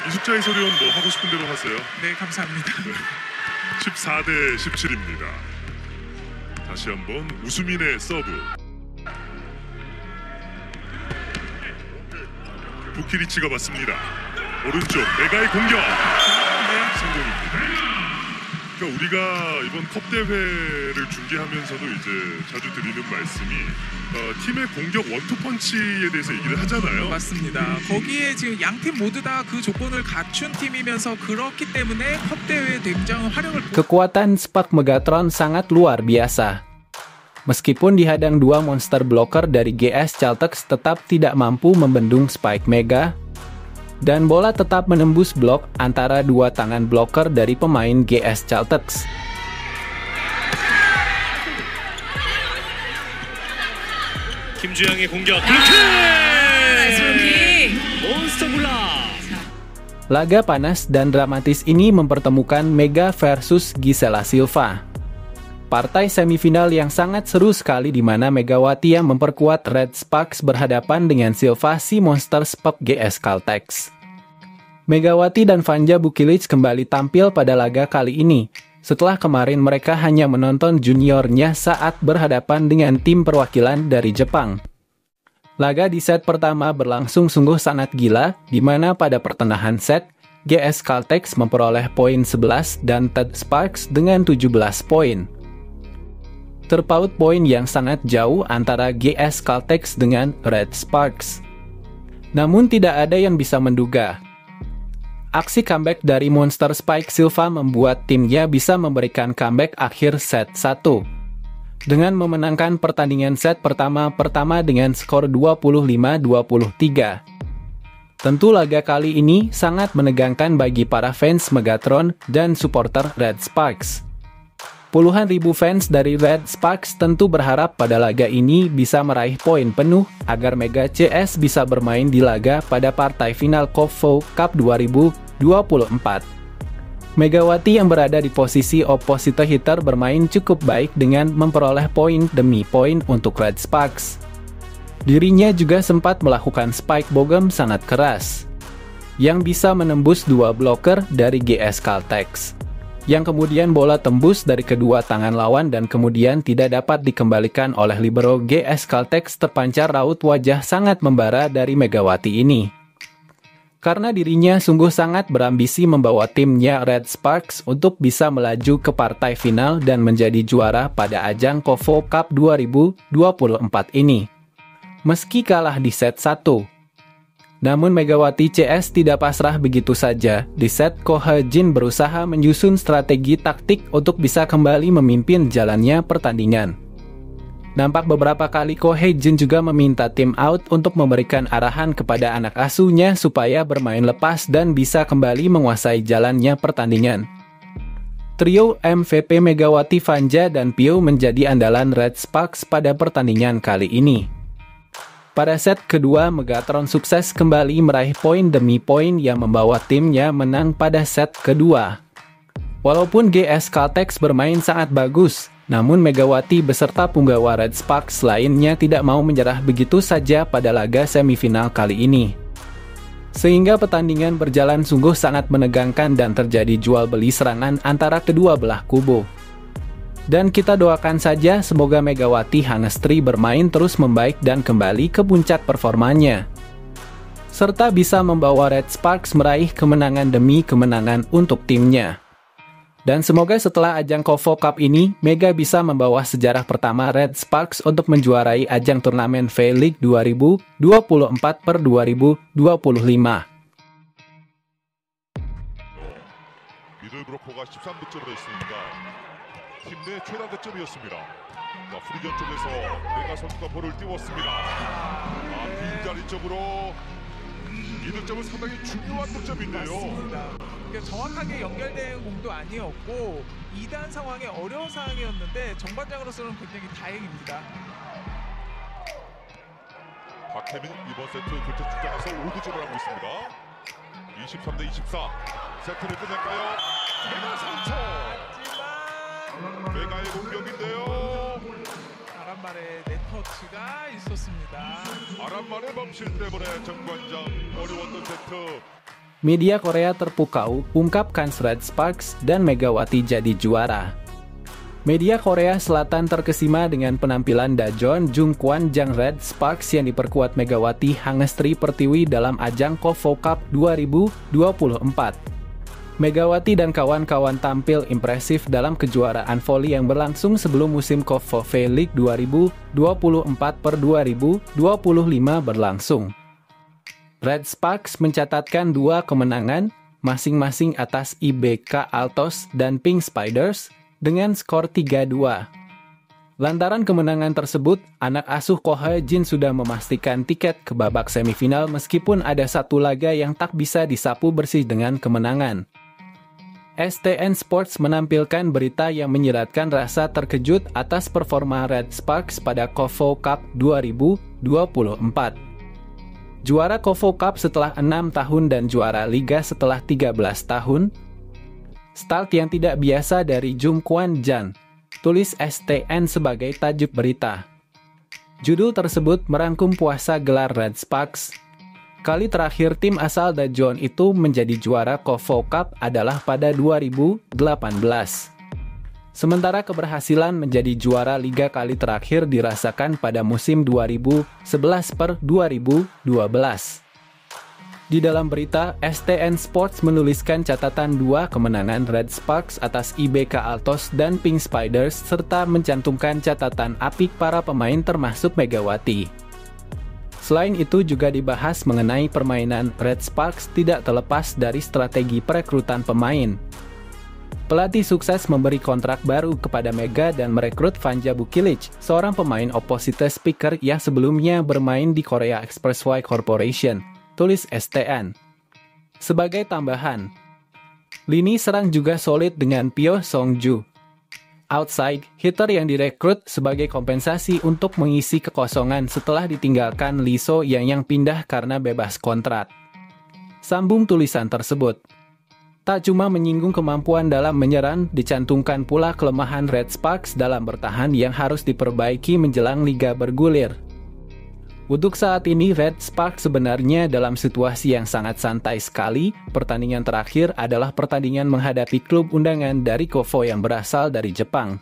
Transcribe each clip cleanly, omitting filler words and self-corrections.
이숙자 해설위원 뭐 하고 싶은 대로 하세요. 네, 감사합니다. 14대 17입니다. 다시 한번 우수민의 서브. 부키리치가 받습니다. 오른쪽 메가의 공격. 성공입니다. 그러니까 우리가 이번 컵 대회를 중계하면서도 이제 자주 드리는 말씀이 팀의 공격 원투펀치에 대해서 얘기를 하잖아요. 맞습니다. 거기에 지금 양팀 모두 다 그 조건을 갖춘 팀이면서 그렇기 때문에 컵 대회에 굉장한 활약을 Kekuatan Spark Megatron sangat luar biasa. Meskipun dihadang dua monster blocker dari GS Caltex tetap tidak mampu membendung Spike Mega, dan bola tetap menembus blok antara dua tangan blocker dari pemain GS Caltex. 김주영의 공격. 몬스터 블락. Laga panas dan dramatis ini mempertemukan Mega versus Gisela Silva. Partai semifinal yang sangat seru sekali di mana Megawati yang memperkuat Red Sparks berhadapan dengan Silva si Monster Spark GS Caltex. Megawati dan Vanja Bukilic kembali tampil pada laga kali ini, setelah kemarin mereka hanya menonton juniornya saat berhadapan dengan tim perwakilan dari Jepang. Laga di set pertama berlangsung sungguh sangat gila, di mana pada pertengahan set, GS Caltex memperoleh poin 11 dan Red Sparks dengan 17 poin. Terpaut poin yang sangat jauh antara GS Caltex dengan Red Sparks. Namun tidak ada yang bisa menduga. Aksi comeback dari Monster Spike Silva membuat timnya bisa memberikan comeback akhir set 1. Dengan memenangkan pertandingan set pertama dengan skor 25-23. Tentu laga kali ini sangat menegangkan bagi para fans Megatron dan supporter Red Sparks. Puluhan ribu fans dari Red Sparks tentu berharap pada laga ini bisa meraih poin penuh agar Mega CS bisa bermain di laga pada partai final KOFO Cup 2024. Megawati yang berada di posisi opposite hitter bermain cukup baik dengan memperoleh poin demi poin untuk Red Sparks. Dirinya juga sempat melakukan spike bogem sangat keras, yang bisa menembus dua blocker dari GS Caltex. Yang kemudian bola tembus dari kedua tangan lawan dan kemudian tidak dapat dikembalikan oleh libero GS Caltex. Terpancar raut wajah sangat membara dari Megawati ini. Karena dirinya sungguh sangat berambisi membawa timnya Red Sparks untuk bisa melaju ke partai final dan menjadi juara pada ajang KOFO Cup 2024 ini. Meski kalah di set 1. Namun Megawati CS tidak pasrah begitu saja. Di set Kohei Jin berusaha menyusun strategi taktik untuk bisa kembali memimpin jalannya pertandingan. Nampak beberapa kali Kohei Jin juga meminta tim out untuk memberikan arahan kepada anak asuhnya supaya bermain lepas dan bisa kembali menguasai jalannya pertandingan. Trio MVP Megawati, Vanja, dan Pio menjadi andalan Red Sparks pada pertandingan kali ini. Pada set kedua, Megatron sukses kembali meraih poin demi poin yang membawa timnya menang pada set kedua. Walaupun GS Caltex bermain sangat bagus, namun Megawati beserta punggawa Red Sparks lainnya tidak mau menyerah begitu saja pada laga semifinal kali ini. Sehingga pertandingan berjalan sungguh sangat menegangkan dan terjadi jual beli serangan antara kedua belah kubu. Dan kita doakan saja semoga Megawati Hanestri bermain terus membaik dan kembali ke puncak performanya. Serta bisa membawa Red Sparks meraih kemenangan demi kemenangan untuk timnya. Dan semoga setelah ajang KOFO Cup ini, Mega bisa membawa sejarah pertama Red Sparks untuk menjuarai ajang turnamen V-League 2024/2025. 미들브로커가 13득점을 했습니다. 팀 내 최다 득점이었습니다. 프리전 쪽에서 메가 선수가 볼을 띄웠습니다. 빈자리 쪽으로 이 득점은 상당히 중요한 득점인데요. 맞습니다. 그러니까 정확하게 연결된 공도 아니었고 2단 상황에 어려운 상황이었는데 전반장으로서는 굉장히 다행입니다. 박혜민 이번 세트 교체 출장에서 5득점을 하고 있습니다. 23대24 세트를 끝낼까요? 메가 3초. 메가의 공격인데요. 아란말의 네터치가 있었습니다. 아란만의 범실 때문에 정관장 어려웠던 세트. Media Korea terpukau, ungkapkan Red Sparks dan Megawati jadi juara. Media Korea Selatan terkesima dengan penampilan Dajon Jungkwan Jang Red Sparks yang diperkuat Megawati Hangestri Pertiwi dalam ajang KOFO Cup 2024. Megawati dan kawan-kawan tampil impresif dalam kejuaraan voli yang berlangsung sebelum musim KOFO V-League 2024/2025 berlangsung. Red Sparks mencatatkan 2 kemenangan, masing-masing atas IBK Altos dan Pink Spiders, dengan skor 3-2. Lantaran kemenangan tersebut, anak asuh Ko Hae-jin sudah memastikan tiket ke babak semifinal meskipun ada satu laga yang tak bisa disapu bersih dengan kemenangan. STN Sports menampilkan berita yang menyiratkan rasa terkejut atas performa Red Sparks pada KOFO Cup 2024. Juara KOFO Cup setelah 6 tahun dan juara Liga setelah 13 tahun. Start yang tidak biasa dari Jungkwan Jang, tulis STN sebagai tajuk berita. Judul tersebut merangkum puasa gelar Red Sparks. Kali terakhir tim asal Daejeon itu menjadi juara KOFO Cup adalah pada 2018. Sementara keberhasilan menjadi juara liga kali terakhir dirasakan pada musim 2011/2012. Di dalam berita, STN Sports menuliskan catatan 2 kemenangan Red Sparks atas IBK Altos dan Pink Spiders serta mencantumkan catatan apik para pemain termasuk Megawati. Selain itu juga dibahas mengenai permainan Red Sparks tidak terlepas dari strategi perekrutan pemain. Pelatih sukses memberi kontrak baru kepada Mega dan merekrut Vanja Bukilic, seorang pemain opposite speaker yang sebelumnya bermain di Korea Expressway Corporation, tulis STN. Sebagai tambahan, lini serang juga solid dengan Pyo Songju, outside hitter yang direkrut sebagai kompensasi untuk mengisi kekosongan setelah ditinggalkan Lee So yang pindah karena bebas kontrak. Sambung tulisan tersebut. Tak cuma menyinggung kemampuan dalam menyerang, dicantumkan pula kelemahan Red Sparks dalam bertahan yang harus diperbaiki menjelang liga bergulir. Untuk saat ini, Red Sparks sebenarnya dalam situasi yang sangat santai sekali. Pertandingan terakhir adalah pertandingan menghadapi klub undangan dari KOFO yang berasal dari Jepang,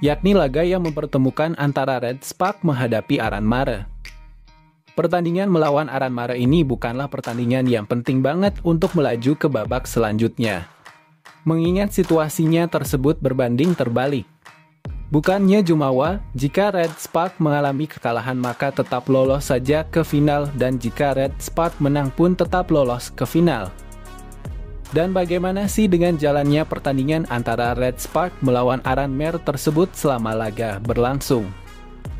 yakni laga yang mempertemukan antara Red Sparks menghadapi Aranmare. Pertandingan melawan Aranmare ini bukanlah pertandingan yang penting banget untuk melaju ke babak selanjutnya, mengingat situasinya tersebut berbanding terbalik. Bukannya jumawa, jika Red Sparks mengalami kekalahan maka tetap lolos saja ke final dan jika Red Sparks menang pun tetap lolos ke final. Dan bagaimana sih dengan jalannya pertandingan antara Red Sparks melawan Aranmare tersebut selama laga berlangsung?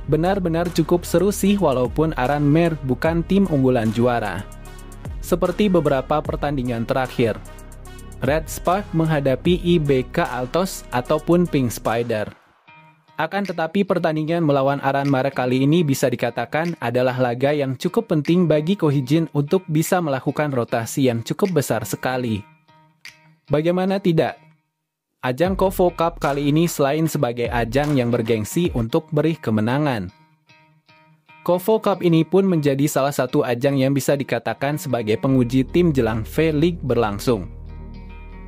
Benar-benar cukup seru sih walaupun Aranmare bukan tim unggulan juara. Seperti beberapa pertandingan terakhir, Red Sparks menghadapi IBK Altos ataupun Pink Spider. Akan tetapi pertandingan melawan Aranmare kali ini bisa dikatakan adalah laga yang cukup penting bagi Ko Hee-jin untuk bisa melakukan rotasi yang cukup besar sekali. Bagaimana tidak? Ajang KOFO Cup kali ini selain sebagai ajang yang bergengsi untuk beri kemenangan, KOFO Cup ini pun menjadi salah satu ajang yang bisa dikatakan sebagai penguji tim jelang V-League berlangsung.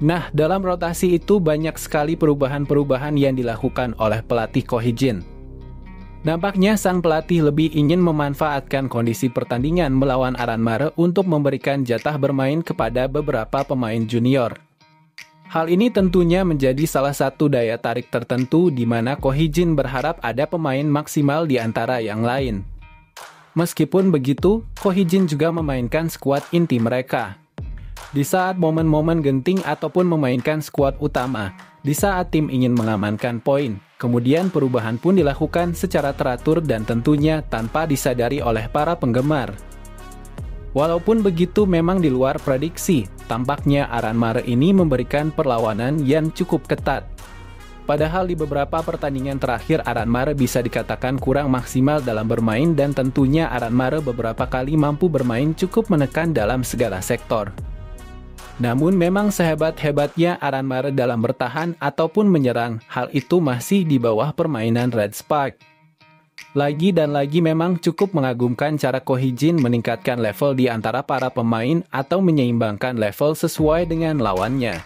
Nah, dalam rotasi itu banyak sekali perubahan-perubahan yang dilakukan oleh pelatih Ko Hee-jin. Nampaknya sang pelatih lebih ingin memanfaatkan kondisi pertandingan melawan Aranmare untuk memberikan jatah bermain kepada beberapa pemain junior. Hal ini tentunya menjadi salah satu daya tarik tertentu di mana Ko Hee-jin berharap ada pemain maksimal di antara yang lain. Meskipun begitu, Ko Hee-jin juga memainkan skuad inti mereka di saat momen-momen genting ataupun memainkan skuad utama, di saat tim ingin mengamankan poin. Kemudian perubahan pun dilakukan secara teratur dan tentunya tanpa disadari oleh para penggemar. Walaupun begitu memang di luar prediksi, tampaknya Aranmare ini memberikan perlawanan yang cukup ketat. Padahal di beberapa pertandingan terakhir Aranmare bisa dikatakan kurang maksimal dalam bermain dan tentunya Aranmare beberapa kali mampu bermain cukup menekan dalam segala sektor. Namun memang sehebat-hebatnya Aranmare dalam bertahan ataupun menyerang, hal itu masih di bawah permainan Red Sparks. Lagi dan lagi memang cukup mengagumkan cara Ko Hee-jin meningkatkan level di antara para pemain atau menyeimbangkan level sesuai dengan lawannya.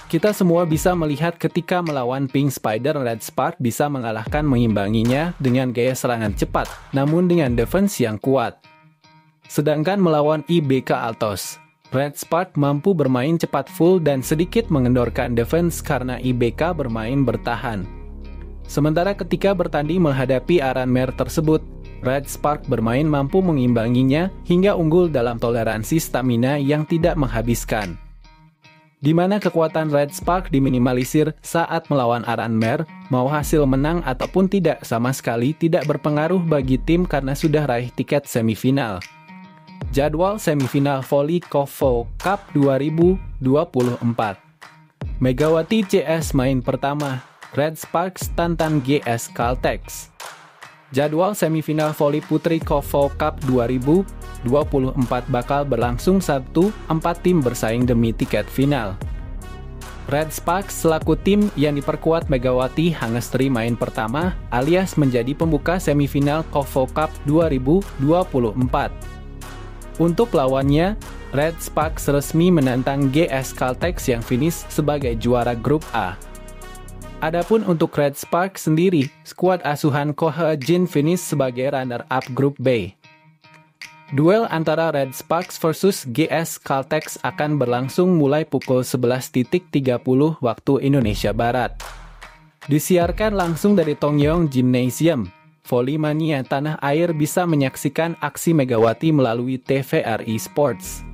Kita semua bisa melihat ketika melawan Pink Spider, Red Spark bisa mengalahkan mengimbanginya dengan gaya serangan cepat, namun dengan defense yang kuat. Sedangkan melawan IBK Altos, Red Spark mampu bermain cepat full dan sedikit mengendorkan defense karena IBK bermain bertahan. Sementara ketika bertanding menghadapi Aran Mer tersebut, Red Spark bermain mampu mengimbanginya hingga unggul dalam toleransi stamina yang tidak menghabiskan. Di mana kekuatan Red Spark diminimalisir saat melawan Aran Mer, mau hasil menang ataupun tidak sama sekali tidak berpengaruh bagi tim karena sudah raih tiket semifinal. Jadwal semifinal Volley KOFO Cup 2024. Megawati CS main pertama, Red Sparks tantang GS Caltex. Jadwal semifinal Volley Putri KOFO Cup 2024 bakal berlangsung Sabtu, 4 tim bersaing demi tiket final. Red Sparks selaku tim yang diperkuat Megawati Hangestri main pertama alias menjadi pembuka semifinal KOFO Cup 2024. Untuk lawannya, Red Sparks resmi menantang GS Caltex yang finish sebagai juara grup A. Adapun untuk Red Sparks sendiri, skuad asuhan Ko Hee-jin finish sebagai runner-up grup B. Duel antara Red Sparks versus GS Caltex akan berlangsung mulai pukul 11.30 waktu Indonesia Barat. Disiarkan langsung dari Tongyong Gymnasium. Volley Mania tanah air bisa menyaksikan aksi Megawati melalui TVRI Sports.